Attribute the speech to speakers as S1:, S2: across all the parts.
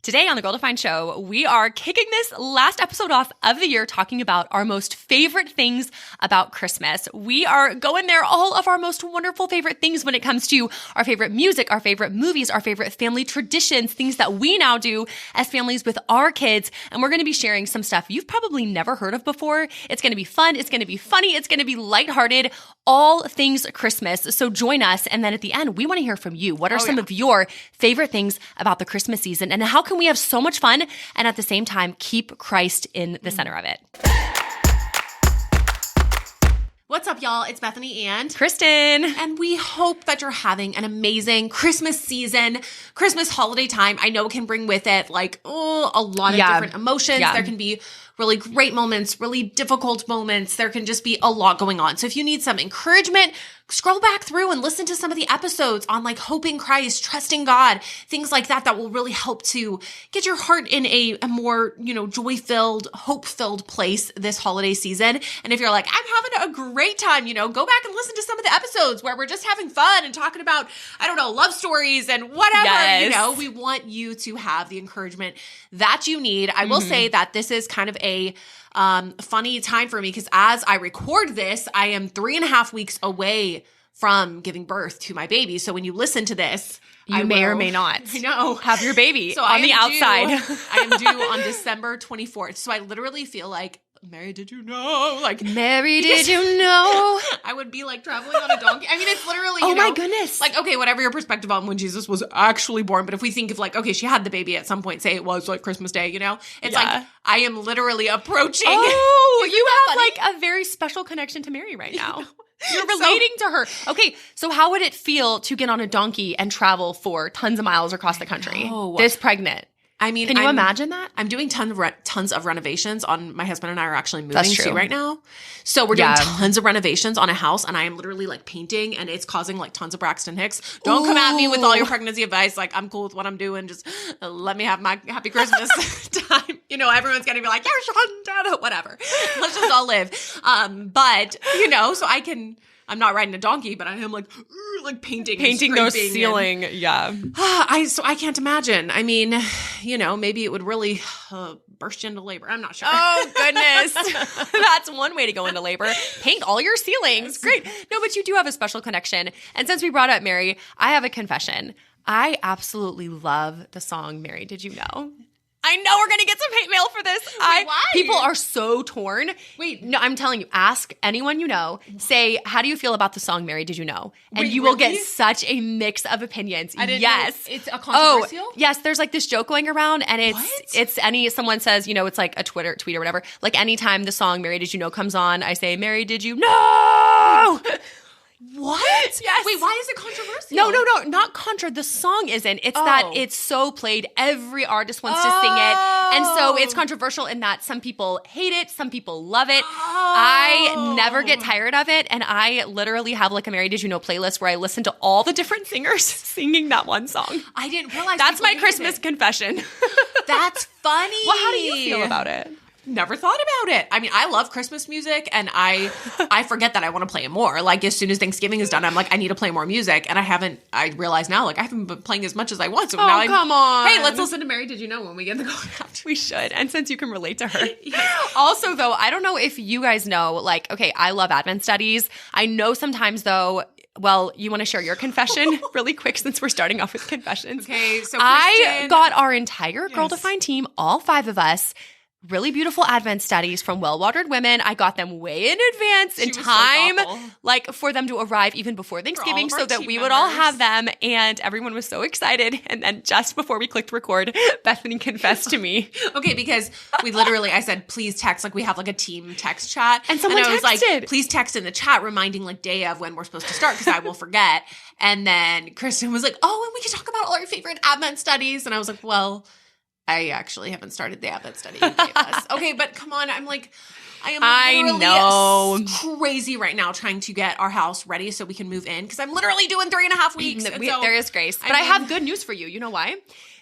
S1: Today on the Girl Defined Show, we are kicking this last episode off of the year talking about our most favorite things about Christmas. We are going there, all of our most wonderful favorite things when it comes to our favorite music, our favorite movies, our favorite family traditions, things that we now do as families with our kids. And we're going to be sharing some stuff you've probably never heard of before. It's going to be fun. It's going to be funny. It's going to be lighthearted, all things Christmas. So join us. And then at the end, we want to hear from you. What are some of your favorite things about the Christmas season? And how can we have so much fun and at the same time keep Christ in the center of it?
S2: What's up, y'all? It's Bethany and
S1: Kristen.
S2: And we hope that you're having an amazing Christmas season, Christmas holiday time. I know it can bring with it a lot of different emotions. There can be really great moments, really difficult moments. There can just be a lot going on. So if you need some encouragement, scroll back through and listen to some of the episodes on hope in Christ, trusting God, things like that will really help to get your heart in a more, joy-filled, hope-filled place this holiday season. And if you're like, I'm having a great time, go back and listen to some of the episodes where we're just having fun and talking about, love stories and whatever,
S1: Yes.
S2: We want you to have the encouragement that you need. I will say that this is kind of a funny time for me because as I record this, I am 3.5 weeks away from giving birth to my baby. So when you listen to this,
S1: You may or may not have your baby on the outside.
S2: I am due on December 24th. So I literally feel like, Mary, did you know?
S1: Mary, did you know?
S2: I would be traveling on a donkey. I mean, it's literally,
S1: Oh my goodness.
S2: okay, whatever your perspective on when Jesus was actually born. But if we think of okay, she had the baby at some point, say it was Christmas Day, it's I am literally approaching.
S1: Oh,
S2: Isn't
S1: you
S2: that
S1: have a very special connection to Mary right now. You're relating to her. Okay, so how would it feel to get on a donkey and travel for tons of miles across the country? This pregnant.
S2: I mean,
S1: can you imagine that?
S2: I'm doing tons of renovations on. My husband and I are actually moving to right now, so we're doing tons of renovations on a house, and I am literally painting, and it's causing tons of Braxton Hicks. Don't come at me with all your pregnancy advice. I'm cool with what I'm doing. Just let me have my happy Christmas time. Everyone's gonna be like, "You're Sean, whatever." Let's just all live. But so I can. I'm not riding a donkey, but I am painting
S1: those ceiling.
S2: I can't imagine. I mean, maybe it would really burst you into labor. I'm not sure.
S1: Oh goodness. That's one way to go into labor. Paint all your ceilings. Great. No, but you do have a special connection. And since we brought up Mary, I have a confession. I absolutely love the song Mary, Did You Know? I know we're going to get some hate mail for this.
S2: Why?
S1: People are so torn.
S2: Wait.
S1: No, I'm telling you, ask anyone you know. Say, how do you feel about the song Mary, Did You Know? And
S2: Wait,
S1: you will
S2: really?
S1: get such a mix of opinions.
S2: I didn't
S1: yes.
S2: know it's a controversial?
S1: Oh, yes. There's this joke going around and someone says, it's a Twitter tweet or whatever. Anytime the song Mary, Did You Know comes on, I say, Mary, did you know?
S2: What?
S1: Yes.
S2: Wait, why is it controversial?
S1: No, not contra. The song isn't. It's that it's so played. Every artist wants to sing it. And so it's controversial in that some people hate it, some people love it. I never get tired of it. And I literally have a Mary Did You Know playlist where I listen to all the different singers singing that one song.
S2: I didn't realize
S1: That's my Christmas confession.
S2: That's funny.
S1: Well, how do you feel about it?
S2: Never thought about it. I mean, I love Christmas music, and I forget that I want to play it more. As soon as Thanksgiving is done, I'm I need to play more music, and I realize now, I haven't been playing as much as I want. So now
S1: come on.
S2: Hey, let's listen to Mary Did You Know when we get in the car after.
S1: We should, and since you can relate to her. Also, though, I don't know if you guys know, okay, I love Advent studies. I know sometimes, though, well, you want to share your confession really quick since we're starting off with confessions.
S2: Okay, so
S1: I got our entire Girl Defined team, all 5 of us, really beautiful Advent studies from Well-Watered Women. I got them way in advance in time, for them to arrive even before Thanksgiving so that we would all have them. And everyone was so excited. And then just before we clicked record, Bethany confessed to me.
S2: Okay, because we literally, I said, please text. We have a team text chat.
S1: And someone
S2: I was
S1: texted.
S2: Please text in the chat reminding day of when we're supposed to start because I will forget. And then Kristen was like, oh, and we can talk about all our favorite Advent studies. And I was like, well, I actually haven't started the Advent study you gave us. Okay, but come on. I'm I am literally crazy right now trying to get our house ready so we can move in because I'm literally doing 3.5 weeks.
S1: There is grace. But I have good news for you. You know why?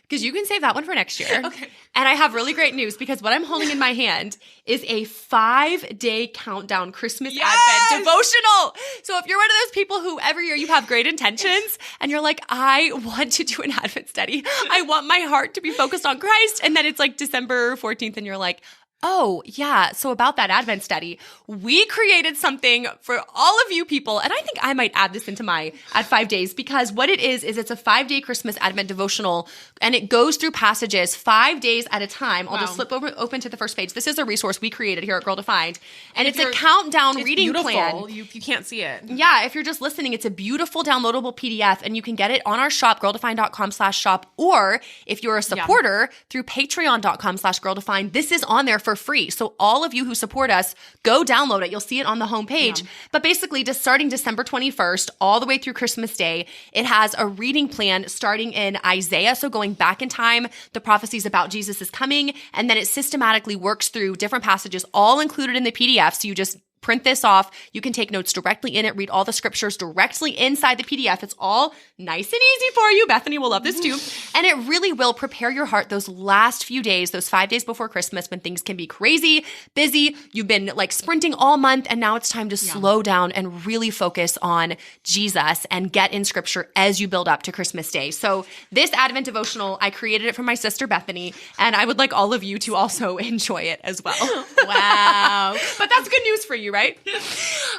S1: because you can save that one for next year.
S2: Okay.
S1: And I have really great news because what I'm holding in my hand is a 5-day countdown Christmas Advent devotional. So if you're one of those people who every year you have great intentions and you're like, I want to do an Advent study. I want my heart to be focused on Christ. And then it's like December 14th and you're like, oh, yeah. So about that Advent study, we created something for all of you people. And I think I might add this into my at 5 days because what it is it's a 5-day Christmas Advent devotional and it goes through passages 5 days at a time. I'll just flip open to the first page. This is a resource we created here at Girl Defined. And it's a countdown reading plan.
S2: You can't see it.
S1: Yeah. If you're just listening, it's a beautiful downloadable PDF and you can get it on our shop, girldefined.com/shop. Or if you're a supporter through patreon.com/girldefined, this is on there for free. So all of you who support us, go download it. You'll see it on the homepage. Yeah. But basically, just starting December 21st all the way through Christmas Day, it has a reading plan starting in Isaiah. So going back in time, the prophecies about Jesus is coming, and then it systematically works through different passages, all included in the PDF. So you just print this off. You can take notes directly in it, read all the scriptures directly inside the PDF. It's all nice and easy for you. Bethany will love this too. And it really will prepare your heart those last few days, those 5 days before Christmas when things can be crazy, busy. You've been like sprinting all month and now it's time to slow down and really focus on Jesus and get in scripture as you build up to Christmas Day. So this Advent devotional, I created it for my sister Bethany, and I would like all of you to also enjoy it as well.
S2: Wow.
S1: But that's good news for you, right?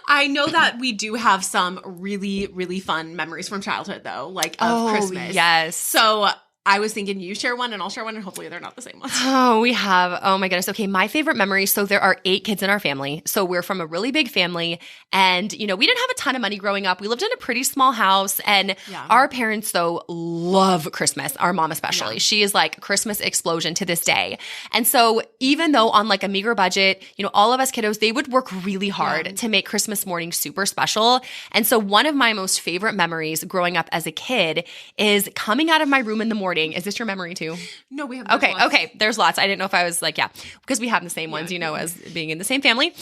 S2: I know that we do have some really, really fun memories from childhood, though, like of Christmas.
S1: Yes.
S2: So I was thinking you share one and I'll share one and hopefully they're not the same ones.
S1: Oh, we have. Oh my goodness. Okay. My favorite memory. So there are 8 kids in our family. So we're from a really big family and, you know, we didn't have a ton of money growing up. We lived in a pretty small house and our parents though love Christmas. Our mom especially. Yeah. She is like Christmas explosion to this day. And so even though on like a meager budget, you know, all of us kiddos, they would work really hard to make Christmas morning super special. And so one of my most favorite memories growing up as a kid is coming out of my room in the morning. Is this your memory too?
S2: No, we have
S1: lots. Okay. There's lots. I didn't know if I was like, because we have the same ones, you know, as being in the same family.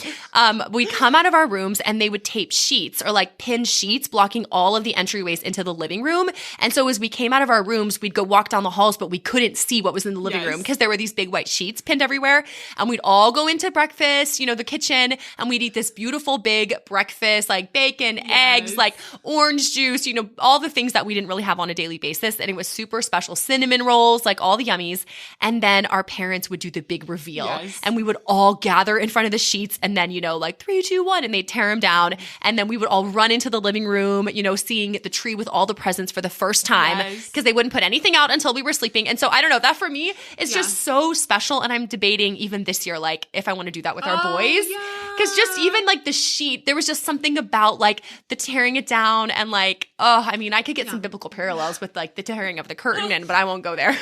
S1: We'd come out of our rooms and they would tape sheets or like pin sheets blocking all of the entryways into the living room. And so as we came out of our rooms, we'd go walk down the halls, but we couldn't see what was in the living room because there were these big white sheets pinned everywhere. And we'd all go into breakfast, you know, the kitchen, and we'd eat this beautiful big breakfast, like bacon, eggs, like orange juice, you know, all the things that we didn't really have on a daily basis. And it was super special. Cinnamon rolls, like all the yummies. And then our parents would do the big reveal and we would all gather in front of the sheets and then, you know, like 3, 2, 1, and they'd tear them down. And then we would all run into the living room, you know, seeing the tree with all the presents for the first time because they wouldn't put anything out until we were sleeping. And so I don't know, that for me is just so special. And I'm debating even this year, like if I want to do that with our boys. Because just even like the sheet, there was just something about like the tearing it down and like, I mean, I could get some biblical parallels with like the tearing of the curtain, but I won't go there.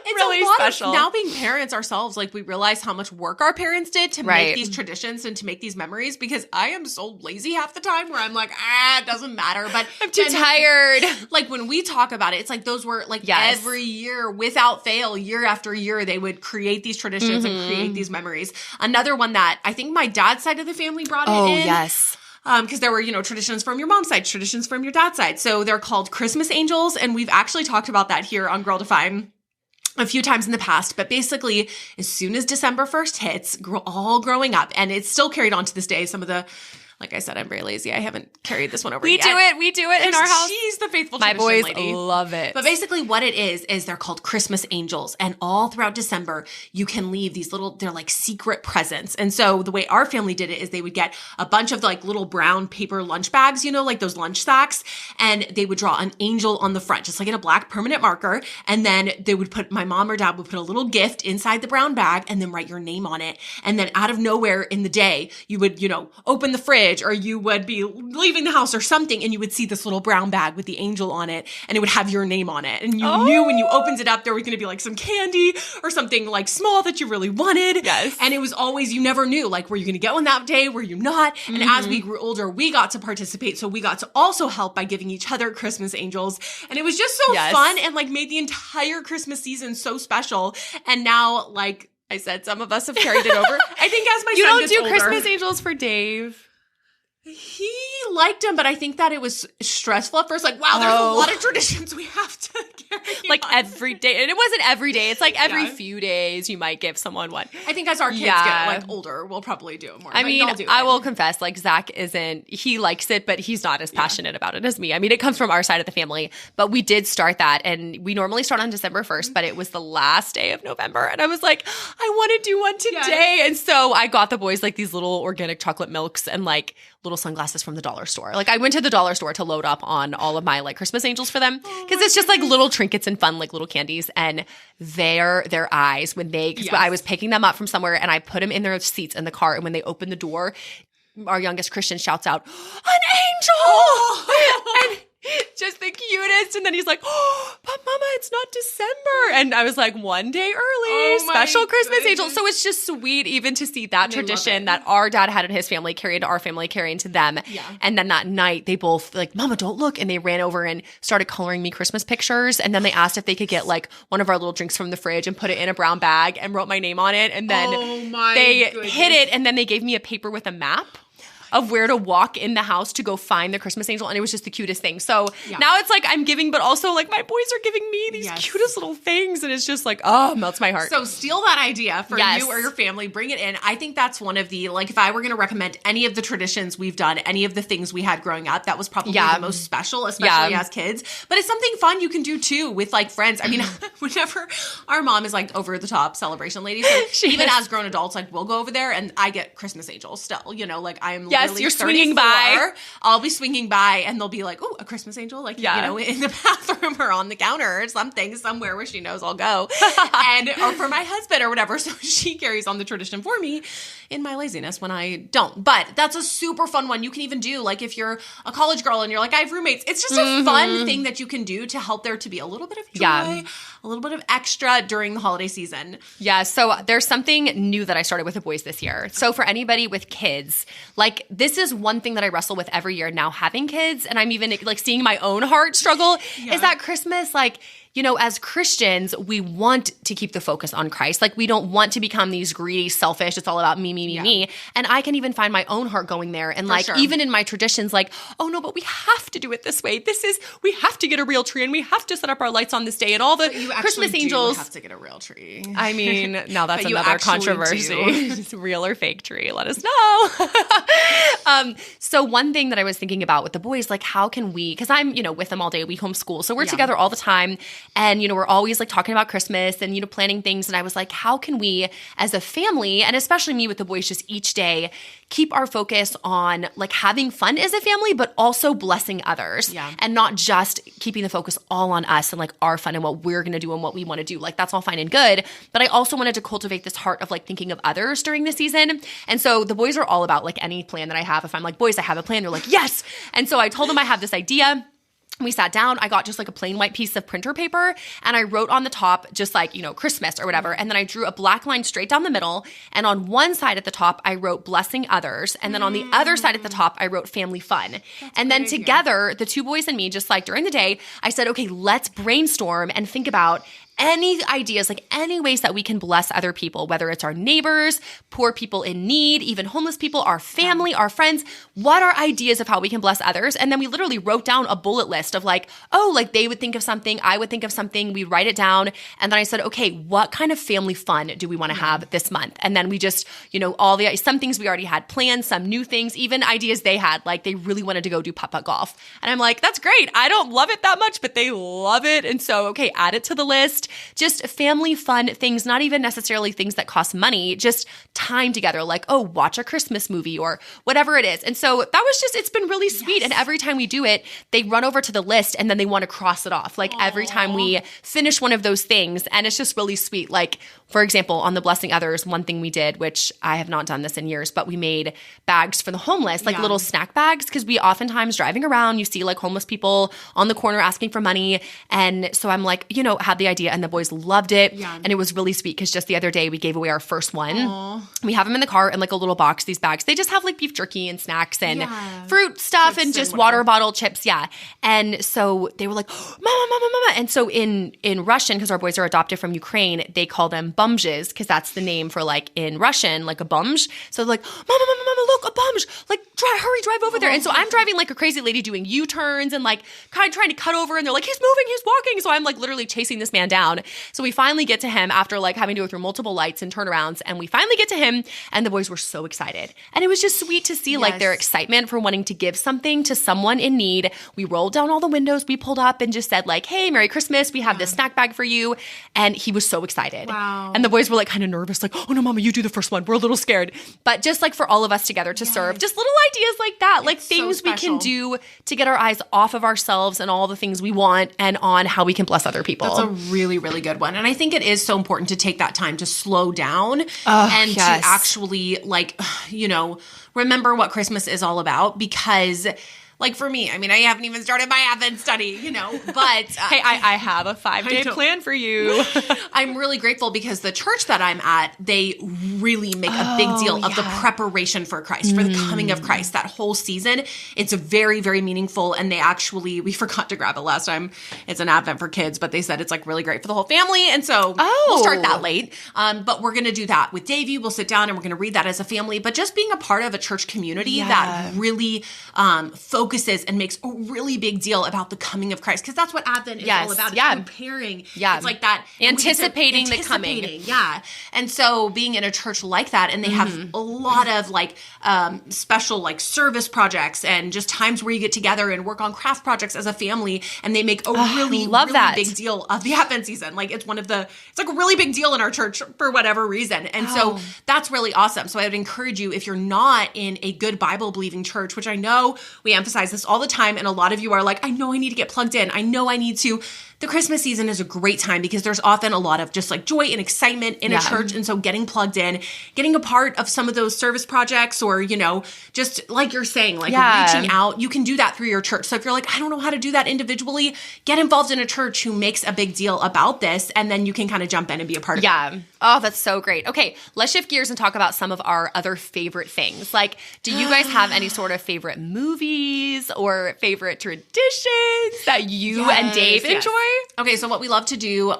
S2: It's really special. Now being parents ourselves, like we realize how much work our parents did to make these traditions and to make these memories because I am so lazy half the time where I'm like, it doesn't matter. But
S1: I'm too tired.
S2: Like when we talk about it, it's like those were like every year without fail, year after year, they would create these traditions and create these memories. Another one that I think my dad's side of the family brought it in.
S1: Oh, yes.
S2: Because there were, you know, traditions from your mom's side, traditions from your dad's side. So they're called Christmas angels. And we've actually talked about that here on Girl Define a few times in the past. But basically, as soon as December 1st hits, all growing up, and it's still carried on to this day, some of the, like I said, I'm very lazy. I haven't carried this one over yet.
S1: We do it in our house.
S2: She's the faithful
S1: My boys
S2: lady.
S1: love it.
S2: But basically what it is they're called Christmas angels. And all throughout December, you can leave these little, they're like secret presents. And so the way our family did it is they would get a bunch of like little brown paper lunch bags, you know, like those lunch sacks. And they would draw an angel on the front, just like in a black permanent marker. And then they would put, my mom or dad would put a little gift inside the brown bag and then write your name on it. And then out of nowhere in the day, you would, you know, open the fridge or you would be leaving the house or something and you would see this little brown bag with the angel on it and it would have your name on it. And you knew when you opened it up, there was going to be like some candy or something like small that you really wanted.
S1: Yes.
S2: And it was always, you never knew, like, were you going to get one that day? Were you not? And as we grew older, we got to participate. So we got to also help by giving each other Christmas angels. And it was just so fun and like made the entire Christmas season so special. And now, like I said, some of us have carried it over. I think as my son gets older.
S1: You don't do Christmas angels for Dave.
S2: He liked them, but I think that it was stressful at first. Like, wow, there's a lot of traditions we have to carry
S1: like every day. And it wasn't every day. It's like every few days you might give someone one.
S2: I think as our kids get like older, we'll probably do it more.
S1: I mean, I will confess, like Zach he likes it, but he's not as passionate about it as me. I mean, it comes from our side of the family, but we did start that. And we normally start on December 1st, but it was the last day of November. And I was like, I want to do one today. Yes. And so I got the boys like these little organic chocolate milks and like little sunglasses from the dollar store. Like I went to the dollar store to load up on all of my like Christmas angels for them because it's just like little trinkets and fun, like little candies. And their eyes when I was picking them up from somewhere and I put them in their seats in the car. And when they opened the door, our youngest Christian shouts out, "An angel!" And just the cutest. And then he's like, "Oh, but Mama, it's not December." And I was like, one day early, special Christmas angel. So it's just sweet even to see that tradition that our dad had in his family carry into our family, carry into them. Yeah. And then that night they both like, "Mama, don't look." And they ran over and started coloring me Christmas pictures. And then they asked if they could get like one of our little drinks from the fridge and put it in a brown bag and wrote my name on it. And then they hid it. And then they gave me a paper with a map of where to walk in the house to go find the Christmas angel. And it was just the cutest thing. So now it's like I'm giving, but also like my boys are giving me these cutest little things. And it's just like, oh, melts my heart.
S2: So steal that idea for you or your family. Bring it in. I think that's one of the, like if I were going to recommend any of the traditions we've done, any of the things we had growing up, that was probably the most special, especially as kids. But it's something fun you can do too with like friends. I mean, whenever our mom is like over the top celebration lady, so even as grown adults, like we'll go over there and I get Christmas angels still, you know, like I'm
S1: Yes, you're swinging by.
S2: I'll be swinging by and they'll be like, "Oh, a Christmas angel," like, you know, in the bathroom or on the counter or something, somewhere where she knows I'll go. Or for my husband or whatever. So she carries on the tradition for me in my laziness when I don't. But that's a super fun one you can even do. Like if you're a college girl and you're like, "I have roommates," it's just a fun thing that you can do to help there to be a little bit of joy, a little bit of extra during the holiday season.
S1: Yeah. So there's something new that I started with the boys this year. So for anybody with kids, like this is one thing that I wrestle with every year now having kids. And I'm even like seeing my own heart struggle is that Christmas, like, you know, as Christians, we want to keep the focus on Christ. Like we don't want to become these greedy, selfish, it's all about me, me, me, me. And I can even find my own heart going there. And even in my traditions, like, "Oh no, but we have to do it this way. We have to get a real tree and we have to set up our lights on this day and all the Christmas angels."
S2: You have to get a real tree.
S1: I mean, now that's another controversy. Real or fake tree, let us know. So one thing that I was thinking about with the boys, like how can we, because I'm, you know, with them all day, we homeschool. So we're together all the time. And, you know, we're always like talking about Christmas and, you know, planning things. And I was like, how can we as a family, and especially me with the boys just each day, keep our focus on like having fun as a family, but also blessing others and not just keeping the focus all on us and like our fun and what we're going to do and what we want to do. Like that's all fine and good. But I also wanted to cultivate this heart of like thinking of others during the season. And so the boys are all about like any plan that I have. If I'm like, "Boys, I have a plan," they're like, "Yes." And so I told them I have this idea. We sat down, I got just like a plain white piece of printer paper and I wrote on the top just like, you know, Christmas or whatever. And then I drew a black line straight down the middle. And on one side at the top, I wrote "blessing others." And then on the other side at the top, I wrote "family fun." And then together, the two boys and me, just like during the day, I said, "Okay, let's brainstorm and think about any ideas, like any ways that we can bless other people, whether it's our neighbors, poor people in need, even homeless people, our family, our friends. What are ideas of how we can bless others?" And then we literally wrote down a bullet list of like, oh, like they would think of something, I would think of something, we write it down. And then I said, okay, what kind of family fun do we want to have this month? And then we just, you know, some things we already had planned, some new things, even ideas they had, like they really wanted to go do putt-putt golf. And I'm like, that's great. I don't love it that much, but they love it. And so, okay, add it to the list. Just family fun things, not even necessarily things that cost money, just time together, like, oh, watch a Christmas movie or whatever it is. And so that was just, it's been really sweet. And every time we do it, they run over to the list and then they want to cross it off. Like every time we finish one of those things, and it's just really sweet. Like, for example, on the blessing others, one thing we did, which I have not done this in years, but we made bags for the homeless, like little snack bags, because we oftentimes driving around, you see like homeless people on the corner asking for money. And so I'm like, you know, had the idea. And and the boys loved it.
S2: Yeah.
S1: And it was really sweet because just the other day we gave away our first one.
S2: Aww.
S1: We have them in the car in like a little box, these bags. They just have like beef jerky and snacks and fruit stuff
S2: Chips
S1: and just
S2: and
S1: water bottle chips. Yeah. And so they were like, mama, mama, mama. And so in Russian, because our boys are adopted from Ukraine, they call them bumzhes because that's the name for like in Russian, like a bumzh. So they're like, mama, mama, mama, look, a bumzh. Like, hurry, drive over there. And so I'm driving like a crazy lady doing U-turns and like kind of trying to cut over. And they're like, he's moving, he's walking. So I'm like literally chasing this man down. So we finally get to him after like having to go through multiple lights and turnarounds. And we finally get to him and the boys were so excited. And it was just sweet to see like their excitement for wanting to give something to someone in need. We rolled down all the windows, we pulled up and just said like, hey, Merry Christmas. We have this snack bag for you. And he was so excited.
S2: Wow.
S1: And the boys were like kind of nervous, like, oh no, mama, you do the first one. We're a little scared. But just like for all of us together to serve, just little ideas like that, like things we can do to get our eyes off of ourselves and all the things we want and on how we can bless other people.
S2: That's a really, really good one. And I think it is so important to take that time to slow down and to actually like, remember what Christmas is all about because like for me, I mean, I haven't even started my Advent study, but
S1: hey, I have a 5-day plan for you.
S2: I'm really grateful because the church that I'm at, they really make a big deal of the preparation for Christ, for the coming of Christ. That whole season, it's very, very meaningful. And we forgot to grab it last time. It's an Advent for kids, but they said it's like really great for the whole family. And so we'll start that late. But we're going to do that with Davey. We'll sit down and we're going to read that as a family. But just being a part of a church community that really focuses and makes a really big deal about the coming of Christ because that's what Advent is all about. It's preparing. Yeah. It's like that.
S1: Anticipating the coming.
S2: Yeah. And so being in a church like that and they have a lot of like special like service projects and just times where you get together and work on craft projects as a family and they make a really big deal of the Advent season. Like it's like a really big deal in our church for whatever reason. And so that's really awesome. So I would encourage you if you're not in a good Bible believing church, which I know we emphasize this all the time. And a lot of you are like, I know I need to get plugged in. I know I need to. The Christmas season is a great time because there's often a lot of just like joy and excitement in a church. And so getting plugged in, getting a part of some of those service projects or, just like you're saying, like reaching out, you can do that through your church. So if you're like, I don't know how to do that individually, get involved in a church who makes a big deal about this. And then you can kind of jump in and be a part of it.
S1: Yeah. Oh, that's so great. Okay. Let's shift gears and talk about some of our other favorite things. Like, do you guys have any sort of favorite movies or favorite traditions that you and Dave enjoy?
S2: Okay, so what we love to do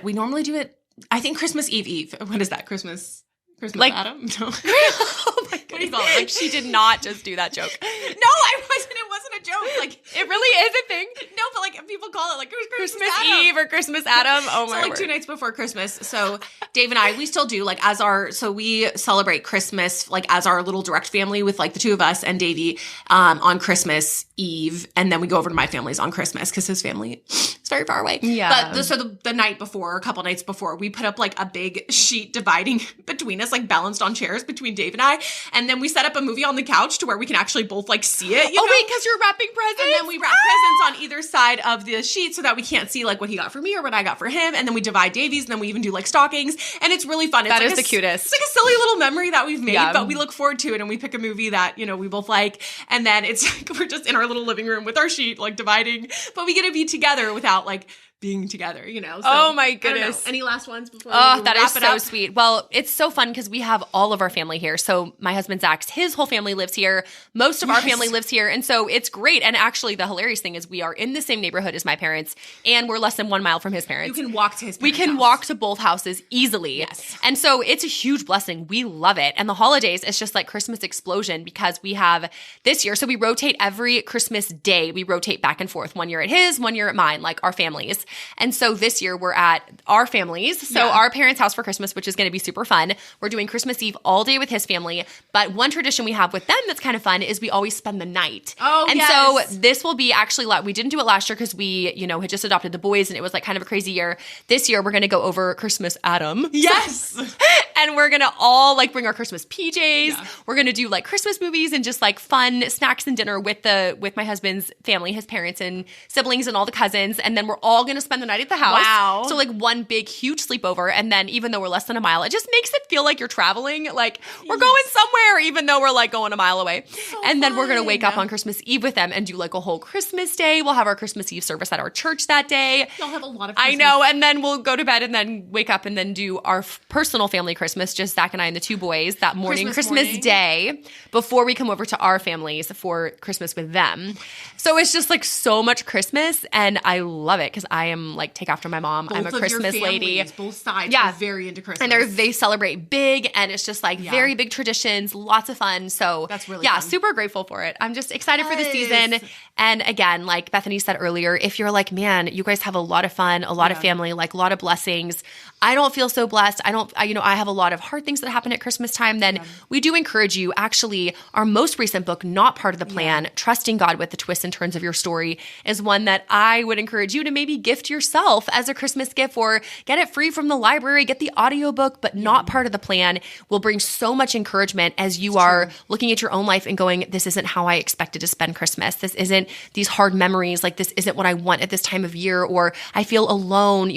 S2: we normally do it, I think Christmas Eve. What is that? Christmas like, Adam? No.
S1: Oh my goodness. Like she did not just do that joke.
S2: No, I wasn't. It wasn't a joke. Like
S1: it really is a thing.
S2: No, but like people call it like
S1: Christmas Eve or Christmas Adam. Oh my
S2: word. So like 2 nights before Christmas. So Dave and I, we still do like so we celebrate Christmas like as our little direct family with like the two of us and Davey on Christmas Eve. And then we go over to my family's on Christmas because his family is very far away.
S1: Yeah.
S2: But the night before, a couple nights before, we put up like a big sheet dividing between us, like balanced on chairs between Dave and I. And then we set up a movie on the couch to where we can actually both like see it. You know?
S1: Wait, because you're wrapping presents?
S2: And then we wrap presents on either side of the sheet so that we can't see like what he got for me or what I got for him. And then we divide Davey's and then we even do like stockings. And it's really fun.
S1: That is the cutest.
S2: It's like a silly little memory that we've made, but we look forward to it and we pick a movie that, we both like. And then it's like we're just in our little living room with our sheet, like dividing, but we get to be together without like being together, So,
S1: oh my goodness.
S2: Any last ones before
S1: we that is so sweet. Well, it's so fun because we have all of our family here. So my husband Zach's, his whole family lives here. Most of our family lives here. And so it's great. And actually the hilarious thing is we are in the same neighborhood as my parents and we're less than 1 mile from his parents.
S2: You can walk to his parents'
S1: We can
S2: house.
S1: walk to both houses easily.
S2: Yes.
S1: And so it's a huge blessing. We love it. And the holidays, it's just like Christmas explosion because we have this year. So we rotate every Christmas day. We rotate back and forth. 1 year at his, 1 year at mine, like our families. And so this year we're at our families. So our parents' house for Christmas, which is going to be super fun. We're doing Christmas Eve all day with his family. But one tradition we have with them that's kind of fun is we always spend the night.
S2: Oh,
S1: and so this will be actually, we didn't do it last year because we, had just adopted the boys and it was like kind of a crazy year. This year we're going to go over Christmas Adam.
S2: Yes.
S1: And we're going to all like bring our Christmas PJs. Yeah. We're going to do like Christmas movies and just like fun snacks and dinner with my husband's family, his parents and siblings and all the cousins. And then we're all going to spend the night at the house.
S2: Wow.
S1: So like one big, huge sleepover. And then even though we're less than a mile, it just makes it feel like you're traveling. Like we're going somewhere, even though we're like going a mile away. So and then we're going to wake up on Christmas Eve with them and do like a whole Christmas day. We'll have our Christmas Eve service at our church that day.
S2: You'll have a lot of
S1: Christmas. I know. And then we'll go to bed and then wake up and then do our personal family Christmas, just Zach and I and the two boys that morning, Christmas Day, before we come over to our families for Christmas with them. So it's just like so much Christmas, and I love it because I am like take after my mom.
S2: Both
S1: I'm a Christmas lady.
S2: Both sides are very into Christmas.
S1: And they celebrate big, and it's just like very big traditions, lots of fun. So
S2: that's really fun.
S1: Super grateful for it. I'm just excited for the season. And again, like Bethany said earlier, if you're like, man, you guys have a lot of fun, a lot of family, like a lot of blessings. I don't feel so blessed. I have a lot of hard things that happen at Christmas time. Then we do encourage you. Actually, our most recent book, Not Part of the Plan, Trusting God with the Twists and Turns of Your Story, is one that I would encourage you to maybe gift yourself as a Christmas gift, or get it free from the library, get the audiobook, but Not Part of the Plan will bring so much encouragement as you are looking at your own life and going, this isn't how I expected to spend Christmas. This isn't these hard memories. Like this isn't what I want at this time of year, or I feel alone.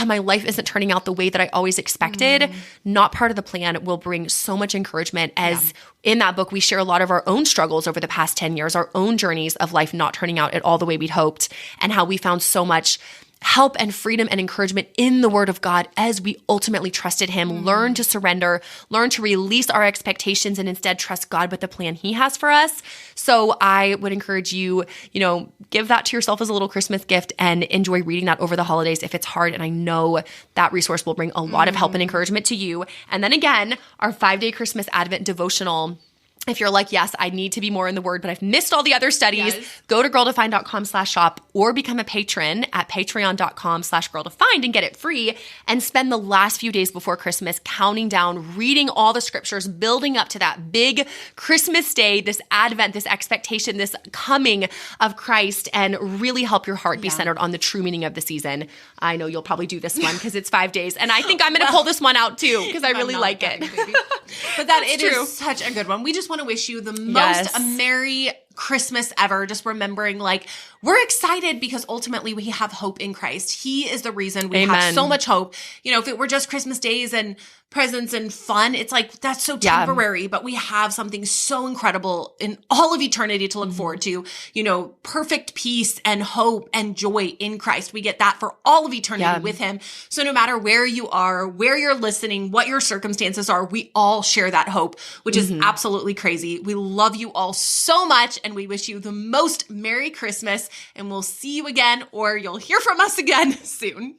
S1: My life isn't turning out the way that I always expected. Not Part of the Plan will bring so much encouragement, as in that book, we share a lot of our own struggles over the past 10 years, our own journeys of life not turning out at all the way we'd hoped, and how we found so much help and freedom and encouragement in the Word of God as we ultimately trusted Him, learn to surrender, learn to release our expectations, and instead trust God with the plan He has for us. So I would encourage you, give that to yourself as a little Christmas gift and enjoy reading that over the holidays if it's hard. And I know that resource will bring a lot of help and encouragement to you. And then again, our 5-day Christmas Advent devotional. If you're like, yes, I need to be more in the Word, but I've missed all the other studies, go to girldefined.com/shop or become a patron at patreon.com/girldefined and get it free, and spend the last few days before Christmas counting down, reading all the scriptures, building up to that big Christmas day, this Advent, this expectation, this coming of Christ, and really help your heart be centered on the true meaning of the season. I know you'll probably do this one because it's 5 days, and I think I'm going to pull this one out too because I really like it.
S2: But that it is such a good one. We just want to wish you the most Merry Christmas ever. Just remembering, like, we're excited because ultimately we have hope in Christ. He is the reason we have so much hope. If it were just Christmas days and presents and fun, it's like, that's so temporary, but we have something so incredible in all of eternity to look forward to, perfect peace and hope and joy in Christ. We get that for all of eternity with Him. So no matter where you are, where you're listening, what your circumstances are, we all share that hope, which is absolutely crazy. We love you all so much, and we wish you the most Merry Christmas, and we'll see you again, or you'll hear from us again soon.